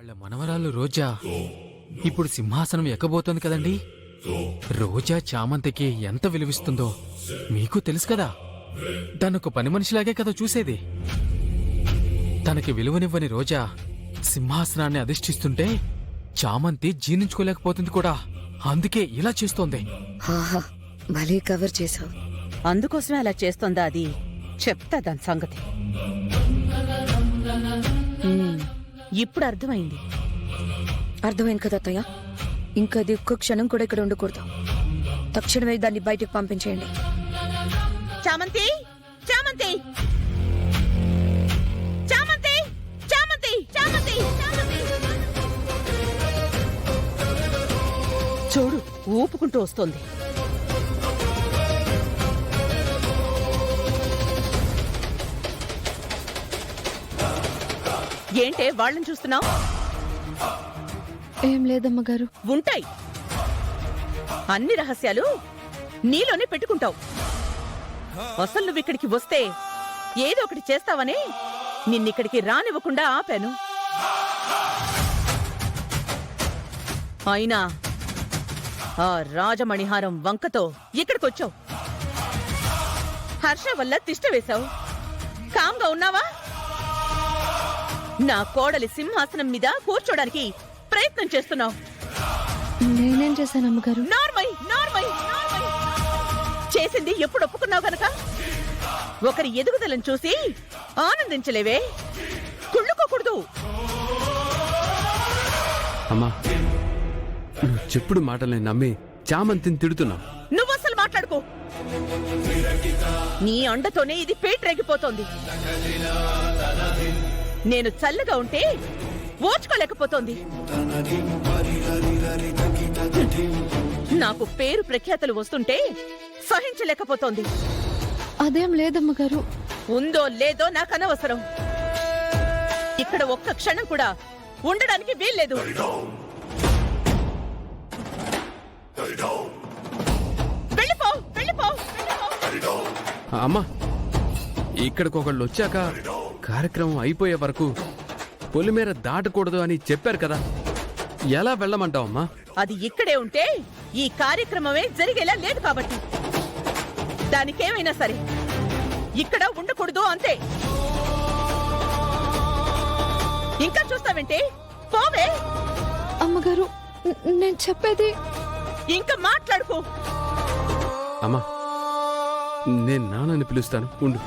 వాళ్ళ మనవరాలు రోజా ఇప్పుడు సింహాసనం ఎక్కబోతోంది కదండి. రోజా చామంతికి ఎంత విలువిస్తుందో మీకు తెలుసు కదా. తనొక పని మనిషిలాగే కదా చూసేది. తనకి విలువనివ్వని రోజా సింహాసనాన్ని అధిష్ఠిస్తుంటే చామంతి జీర్ణించుకోలేకపోతుంది కూడా. అందుకే ఇలా చేస్తోంది. ఆహా, భలే కవర్ చేసావు. అందుకోసమే అలా చేస్తోందా? అది చెప్తా దాని సంగతి. ఇప్పుడు అర్థమైంది. అర్థమైంది కదా అత్తయ్య. ఇంకా అది ఒక్క క్షణం కూడా ఇక్కడ ఉండకూడదు. తక్షణమే దాన్ని బయటకు పంపించేయండి. చామంతి, చామంతి, చామంతి, చామంతి, చామంతి, చామంతి. చూడు, ఊపుకుంటూ వస్తోంది. ఏంటే వాళ్ళని చూస్తున్నావు? ఏం లేదమ్మగారు. ఉంటాయి. అన్ని రహస్యాలు నీలోనే పెట్టుకుంటావు. అసలు నువ్వు ఇక్కడికి వస్తే ఏదో ఒకటి చేస్తావని నిన్నిక్కడికి రానివ్వకుండా ఆపాను. అయినా ఆ రాజమణిహారం వంకతో ఇక్కడికొచ్చావు. హర్ష వల్ల తిష్ట వేశావు. కామ్గా ఉన్నావా? నా కోడలి సింహాసనం మీద కూర్చోడానికి ప్రయత్నం చేస్తున్నావు. నేనేం చేశాను అమ్మగారు? నార్మై, నార్మై, నార్మై. చేసింది ఎప్పుడు ఒప్పుకున్నావు గనక ఒకరి ఎదుగుదలను చూసి ఆనందించలేవే. కుళ్ళుకోకూడదు. అమ్మా, నువ్వు చెప్పుడు మాటల్ని నమ్మి చామంతిని తిడుతున్నావు. నువ్వసలు మాట్లాడుకో. నీ అండతోనే ఇది పేటరేగిపోతోంది. నేను చల్లగా ఉంటే ఓర్చుకోలేకపోతోంది. నాకు పేరు ప్రఖ్యాతలు వస్తుంటే సహించలేకపోతోంది. అదేం లేదమ్మగారు. ఉందో లేదో నాకు అనవసరం. ఇక్కడ ఒక్క క్షణం కూడా ఉండడానికి వీల్లేదు. వెళ్ళిపో, వెళ్ళిపో, వెళ్ళిపో. అమ్మా, ఇక్కడికి ఒకళ్ళు వచ్చాక కార్యక్రమం అయిపోయే వరకు పొలిమేర దాటకూడదు అని చెప్పారు కదా. ఎలా వెళ్ళమంటావమ్మా? అది ఇక్కడే ఉంటే ఈ కార్యక్రమమే జరిగేలా లేదు కాబట్టి దానికేమైనా సరే ఇక్కడ ఉండకూడదు అంతే. ఇంకా చూస్తావేంటే? పోవే. అమ్మగారు, నేను చెప్పేది. ఇంకా మాట్లాడుకో. అమ్మా, నేను నాన్నని పిలుస్తాను, ఉండు.